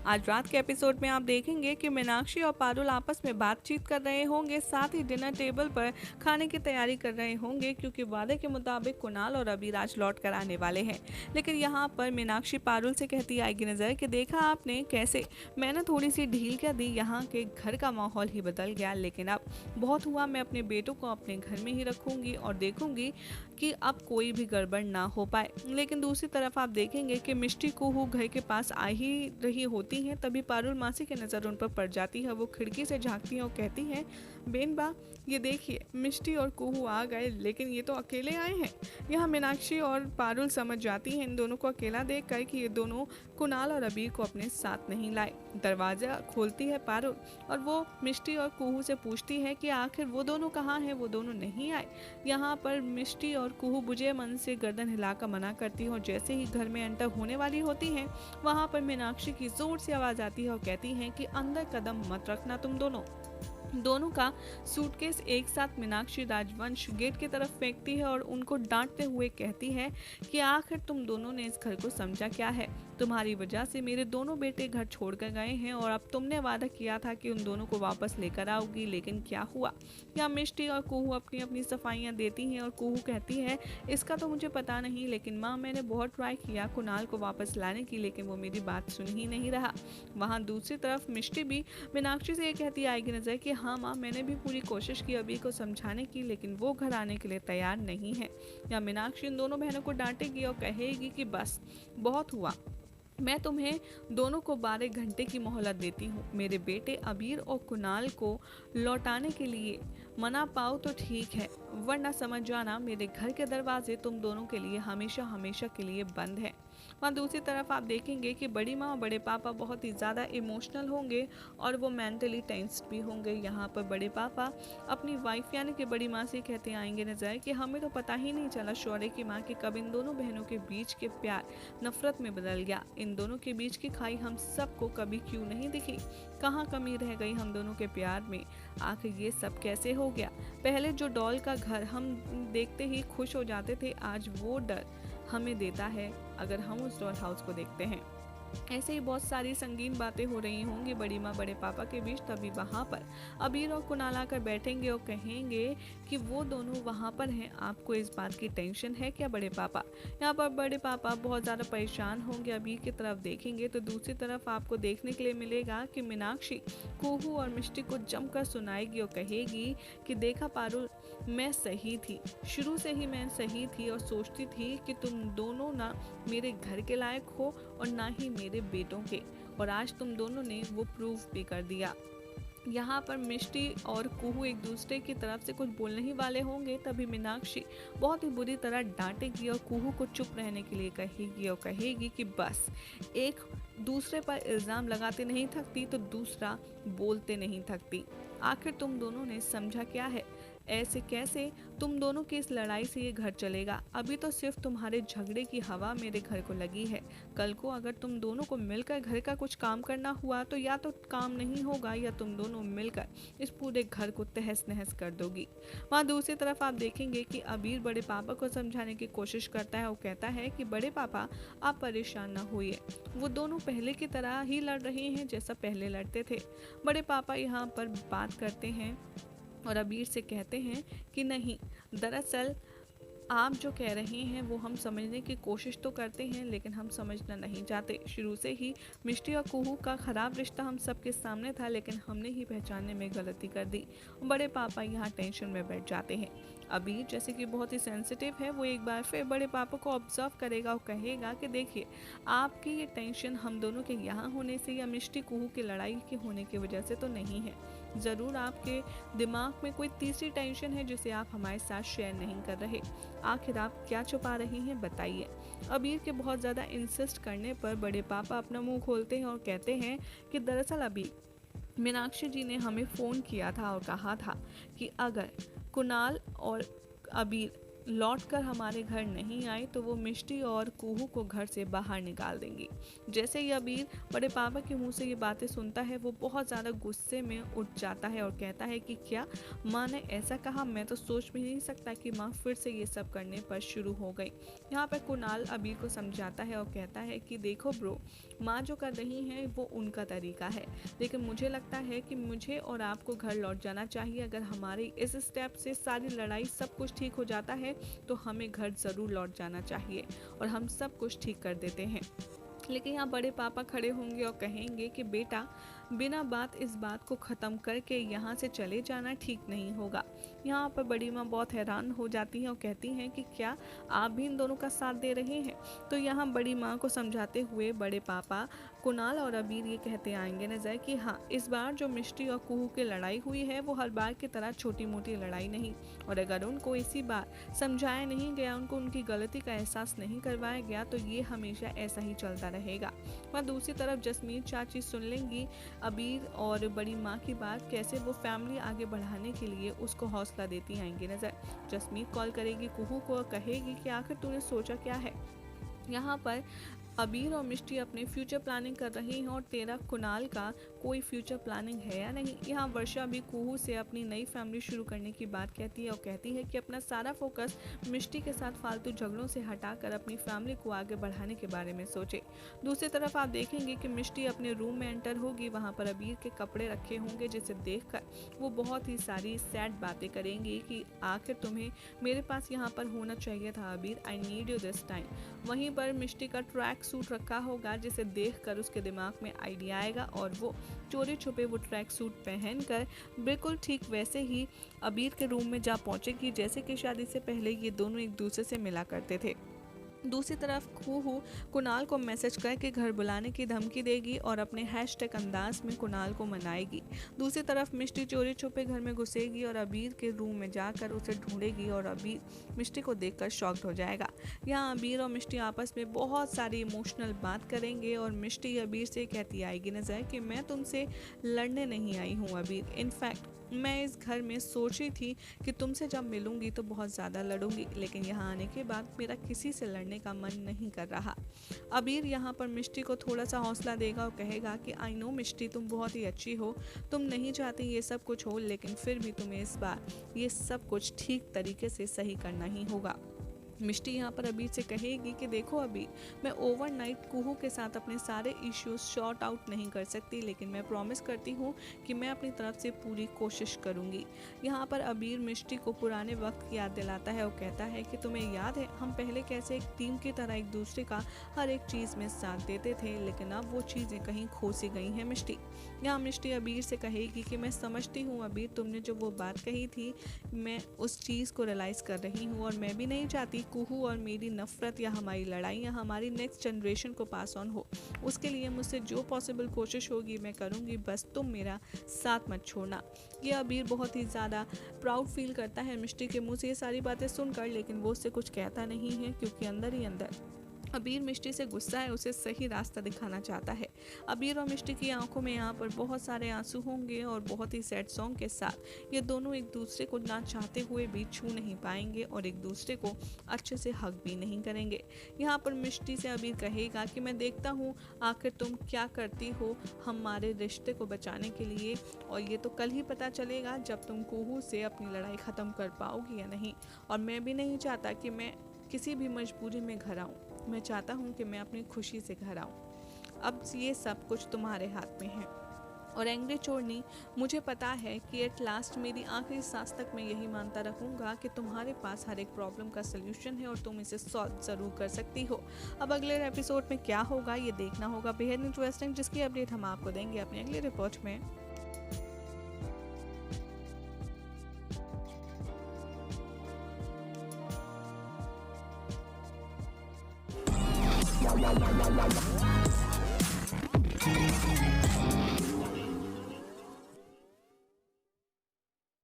आज रात के एपिसोड में आप देखेंगे कि मीनाक्षी और पारुल आपस में बातचीत कर रहे होंगे, साथ ही डिनर टेबल पर खाने की तैयारी कर रहे होंगे, क्योंकि वादे के मुताबिक कुणाल और अबीर आज लौट कर आने वाले हैं। लेकिन यहाँ पर मीनाक्षी पारुल से कहती आएगी नजर कि देखा आपने कैसे मैंने थोड़ी सी ढील क्या दी, यहाँ के घर का माहौल ही बदल गया। लेकिन अब बहुत हुआ, मैं अपने बेटों को अपने घर में ही रखूंगी और देखूंगी कि अब कोई भी गड़बड़ ना हो पाए। लेकिन दूसरी तरफ आप देखेंगे कि मिष्टी कुहू घर के पास आ ही रही होती हैं, तभी पारुल मासी की नज़र उन पर पड़ जाती है। वो खिड़की से झांकती हैं और कहती हैं, बेन बा ये देखिए मिष्टी और कुहू आ गए, लेकिन ये तो अकेले आए हैं। यहाँ मीनाक्षी और पारुल समझ जाती हैं इन दोनों को अकेला देख कर कि ये दोनों कुणाल और अबीर को अपने साथ नहीं लाए। दरवाज़ा खोलती है पारुल और वो मिष्टी और कुहू से पूछती है कि आखिर वो दोनों कहाँ हैं, वो दोनों नहीं आए। यहाँ पर मिष्टी और कुहू बुझे मन से गर्दन हिलाकर मना करती है और जैसे ही घर में एंटर होने वाली होती हैं, वहाँ पर मीनाक्षी की जोर से आवाज़ आती है और कहती हैं कि अंदर कदम मत रखना तुम दोनों का सूटकेस एक साथ मीनाक्षी राजवंश गेट की तरफ फेंकती है और उनको डांटते हुए कहती है कि आखिर तुम दोनों ने इस घर को समझा क्या है। तुम्हारी वजह से मेरे दोनों बेटे घर छोड़कर गए हैं और अब तुमने वादा किया था कि उन दोनों को वापस लेकर आओगी, लेकिन क्या हुआ। या मिष्टी और कुहू अपनी अपनी सफाइयाँ देती हैं और कुहू कहती है इसका तो मुझे पता नहीं, लेकिन माँ मैंने बहुत ट्राई किया कुणाल को वापस लाने की, लेकिन वो मेरी बात सुन ही नहीं रहा। वहाँ दूसरी तरफ मिष्टी भी मीनाक्षी से ये कहती आएगी नजर कि हाँ माँ मैंने भी पूरी कोशिश की अभी को समझाने की, लेकिन वो घर आने के लिए तैयार नहीं है। या मीनाक्षी इन दोनों बहनों को डांटेगी और कहेगी कि बस बहुत हुआ, मैं तुम्हें दोनों को 12 घंटे की मोहलत देती हूँ। मेरे बेटे अबीर और कुणाल को लौटाने के लिए मना पाओ तो ठीक है, वरना समझ जाना मेरे घर के दरवाजे तुम दोनों के लिए हमेशा हमेशा के लिए बंद हैं। वहाँ दूसरी तरफ आप देखेंगे कि बड़ी माँ और बड़े पापा बहुत ही ज़्यादा इमोशनल होंगे और वो मेंटली टेंस्ड भी होंगे। यहाँ पर बड़े पापा अपनी वाइफ यानी कि बड़ी माँ से कहते आएंगे नजर कि हमें तो पता ही नहीं चला शौर्य की माँ कि कब इन दोनों बहनों के बीच के प्यार नफरत में बदल गया। इन दोनों के बीच की खाई हम सबको कभी क्यों नहीं दिखी, कहाँ कमी रह गई हम दोनों के प्यार में, आखिर ये सब कैसे हो गया। पहले जो डॉल का घर हम देखते ही खुश हो जाते थे, आज वो डर हमें देता है अगर हम उस डॉल हाउस को देखते हैं। ऐसे ही बहुत सारी संगीन बातें हो रही होंगी बड़ी माँ बड़े पापा के बीच। तभी वहाँ पर अबीर और कुणाल आकर बैठेंगे और कहेंगे कि वो दोनों वहाँ पर हैं, आपको इस बात की टेंशन है क्या बड़े पापा। यहाँ पर बड़े पापा बहुत ज़्यादा परेशान होंगे, अबीर की तरफ देखेंगे तो दूसरी तरफ आपको देखने के लिए मिलेगा कि मीनाक्षी कुहू और मिष्टी को जमकर सुनाएगी और कहेगी कि देखा पारुल मैं सही थी, शुरू से ही मैं सही थी और सोचती थी कि तुम दोनों ना मेरे घर के लायक हो और ना ही मेरे बेटों के, और आज तुम दोनों ने वो प्रूफ भी कर दिया। यहाँ पर मिष्टी और कुहू एक दूसरे की तरफ से कुछ बोलने ही वाले होंगे, तभी मीनाक्षी बहुत ही बुरी तरह डांटेगी और कुहू को चुप रहने के लिए कहेगी और कहेगी कि बस एक दूसरे पर इल्ज़ाम लगाते नहीं थकती तो दूसरा बोलते नहीं थकती। आखिर तुम दोनों ने समझा क्या है, ऐसे कैसे तुम दोनों की इस लड़ाई से ये घर चलेगा। अभी तो सिर्फ तुम्हारे झगड़े की हवा मेरे घर को लगी है, कल को अगर तुम दोनों को मिलकर घर का कुछ काम करना हुआ तो या तो काम नहीं होगा या तुम दोनों मिलकर इस पूरे घर को तहस नहस कर दोगी। वहाँ दूसरी तरफ आप देखेंगे कि अबीर बड़े पापा को समझाने की कोशिश करता है और कहता है कि बड़े पापा आप परेशान ना होइए, वो दोनों पहले की तरह ही लड़ रहे हैं जैसा पहले लड़ते थे। बड़े पापा यहाँ पर बात करते हैं और अबीर से कहते हैं कि नहीं, दरअसल आप जो कह रहे हैं वो हम समझने की कोशिश तो करते हैं, लेकिन हम समझना नहीं चाहते। शुरू से ही मिष्टी और कुहू का खराब रिश्ता हम सबके सामने था, लेकिन हमने ही पहचानने में गलती कर दी। बड़े पापा यहाँ टेंशन में बैठ जाते हैं। अबीर जैसे कि बहुत ही सेंसिटिव है, वो एक बार फिर बड़े पापा को ऑब्जर्व करेगा और कहेगा कि देखिए आपकी ये टेंशन हम दोनों के यहाँ होने से या मिष्टी कुहू की लड़ाई के होने की वजह से तो नहीं है, ज़रूर आपके दिमाग में कोई तीसरी टेंशन है जिसे आप हमारे साथ शेयर नहीं कर रहे। आखिर आप क्या छुपा रहे हैं बताइए। अबीर के बहुत ज़्यादा इंसिस्ट करने पर बड़े पापा अपना मुंह खोलते हैं और कहते हैं कि दरअसल अबीर मीनाक्षी जी ने हमें फ़ोन किया था और कहा था कि अगर कुणाल और अबीर लौटकर हमारे घर नहीं आई तो वो मिष्टी और कुहू को घर से बाहर निकाल देंगी। जैसे ही अबीर बड़े पापा के मुंह से ये बातें सुनता है वो बहुत ज़्यादा गुस्से में उठ जाता है और कहता है कि क्या माँ ने ऐसा कहा, मैं तो सोच भी नहीं सकता कि माँ फिर से ये सब करने पर शुरू हो गई। यहाँ पर कुणाल अबीर को समझाता है और कहता है कि देखो ब्रो, माँ जो कर रही हैं वो उनका तरीका है, लेकिन मुझे लगता है कि मुझे और आपको घर लौट जाना चाहिए। अगर हमारी इस स्टेप से सारी लड़ाई सब कुछ ठीक हो जाता है तो हमें घर ज़रूर लौट जाना चाहिए और हम सब कुछ ठीक कर देते हैं। लेकिन यहाँ बड़े पापा खड़े होंगे और कहेंगे कि बेटा, बिना बात इस बात को ख़त्म करके यहाँ से चले जाना ठीक नहीं होगा। यहाँ पर बड़ी माँ बहुत हैरान हो जाती हैं और कहती हैं कि क्या आप भी इन दोनों का साथ दे रहे हैं। तो यहाँ बड़ी माँ को समझाते हुए बड़े पापा कुणाल और अबीर ये कहते आएंगे नजर कि हाँ, इस बार जो मिष्टी और कुहू की लड़ाई हुई है वो हर बार की तरह छोटी मोटी लड़ाई नहीं, और अगर उनको इसी बार समझाया नहीं गया, उनको उनकी गलती का एहसास नहीं करवाया गया तो ये हमेशा ऐसा ही चलता रहेगा। वहाँ दूसरी तरफ जसमीत चाची सुन लेंगी अबीर और बड़ी माँ की बात, कैसे वो फैमिली आगे बढ़ाने के लिए उसको हौसला देती आएंगी नजर। जसमीत कॉल करेगी कुहू को और कहेगी कि आखिर तूने सोचा क्या है। यहाँ पर अबीर और मिष्टी अपने फ्यूचर प्लानिंग कर रही हैं और तेरा कुणाल का कोई फ्यूचर प्लानिंग है या नहीं। यहाँ वर्षा भी कुहू से अपनी नई फैमिली शुरू करने की बात कहती है और कहती है कि अपना सारा फोकस मिष्टी के साथ फालतू झगड़ों से हटाकर अपनी फैमिली को आगे बढ़ाने के बारे में सोचे। दूसरी तरफ आप देखेंगे कि मिष्टी अपने रूम में एंटर होगी, वहाँ पर अबीर के कपड़े रखे होंगे जिसे देखकर वो बहुत ही सारी सैड बातें करेंगी कि आखिर तुम्हें मेरे पास यहाँ पर होना चाहिए था अबीर, I need you this time. वहीं पर मिष्टी का ट्रैक सूट रखा होगा जिसे देखकर उसके दिमाग में आइडिया आएगा और वो चोरी छुपे वो ट्रैक सूट पहनकर बिल्कुल ठीक वैसे ही अबीर के रूम में जा पहुंचेगी जैसे कि शादी से पहले ये दोनों एक दूसरे से मिला करते थे। दूसरी तरफ कुहू कुणाल को मैसेज करके घर बुलाने की धमकी देगी और अपने हैशटैग अंदाज में कुणाल को मनाएगी। दूसरी तरफ मिष्टी चोरी छुपे घर में घुसेगी और अबीर के रूम में जाकर उसे ढूंढेगी और अबीर मिष्टी को देखकर शॉक्ड हो जाएगा। यहाँ अबीर और मिष्टी आपस में बहुत सारी इमोशनल बात करेंगे और मिष्टी अबीर से कहती आएगी नजर कि मैं तुमसे लड़ने नहीं आई हूँ अबीर, इनफैक्ट मैं इस घर में सोच रही थी कि तुमसे जब मिलूंगी तो बहुत ज़्यादा लड़ूंगी, लेकिन यहाँ आने के बाद मेरा किसी से लड़ने का मन नहीं कर रहा। अबीर यहाँ पर मिष्टी को थोड़ा सा हौसला देगा और कहेगा कि आई नो मिष्टी, तुम बहुत ही अच्छी हो, तुम नहीं चाहती ये सब कुछ हो, लेकिन फिर भी तुम्हें इस बार ये सब कुछ ठीक तरीके से सही करना ही होगा। मिष्टी यहाँ पर अबीर से कहेगी कि देखो अबीर, मैं ओवरनाइट कुहू के साथ अपने सारे इश्यूज शॉर्ट आउट नहीं कर सकती, लेकिन मैं प्रॉमिस करती हूँ कि मैं अपनी तरफ से पूरी कोशिश करूँगी। यहाँ पर अबीर मिष्टी को पुराने वक्त की याद दिलाता है और कहता है कि तुम्हें याद है हम पहले कैसे एक टीम की तरह एक दूसरे का हर एक चीज़ में साथ देते थे, लेकिन अब वो चीज़ें कहीं खो सी गई हैं मिष्टी। यहाँ मिष्टी अबीर से कहेगी कि मैं समझती हूँ अबीर, तुमने जो वो बात कही थी मैं उस चीज़ को रियलाइज़ कर रही हूँ और मैं भी नहीं चाहती कुहू और मेरी नफरत या हमारी लड़ाइयाँ हमारी नेक्स्ट जनरेशन को पास ऑन हो। उसके लिए मुझसे जो पॉसिबल कोशिश होगी मैं करूँगी, बस तुम मेरा साथ मत छोड़ना। ये अबीर बहुत ही ज़्यादा प्राउड फील करता है मिष्टी के मुँह से ये सारी बातें सुनकर, लेकिन वो उससे कुछ कहता नहीं है क्योंकि अंदर ही अंदर अबीर मिष्टी से गुस्सा है, उसे सही रास्ता दिखाना चाहता है। अबीर और मिष्टी की आंखों में यहाँ पर बहुत सारे आंसू होंगे और बहुत ही सैड सॉन्ग के साथ ये दोनों एक दूसरे को ना चाहते हुए भी छू नहीं पाएंगे और एक दूसरे को अच्छे से हक भी नहीं करेंगे। यहाँ पर मिष्टी से अबीर कहेगा कि मैं देखता हूँ आखिर तुम क्या करती हो हमारे रिश्ते को बचाने के लिए, और ये तो कल ही पता चलेगा जब तुम कुहू से अपनी लड़ाई ख़त्म कर पाओगी या नहीं। और मैं भी नहीं चाहता कि मैं किसी भी मजबूरी में घर आऊँ, मैं चाहता हूँ कि मैं अपनी खुशी से घर आऊँ। अब ये सब कुछ तुम्हारे हाथ में है। और एंग्री चोरनी, मुझे पता है कि एट लास्ट मेरी आखिरी सांस तक मैं यही मानता रहूँगा कि तुम्हारे पास हर एक प्रॉब्लम का सल्यूशन है और तुम इसे सॉल्व ज़रूर कर सकती हो। अब अगले एपिसोड में क्या होगा ये देखना होगा, बेहद इंटरेस्टिंग, जिसकी अपडेट हम आपको देंगे अपनी अगली रिपोर्ट में। Wow, wow, wow, wow, wow.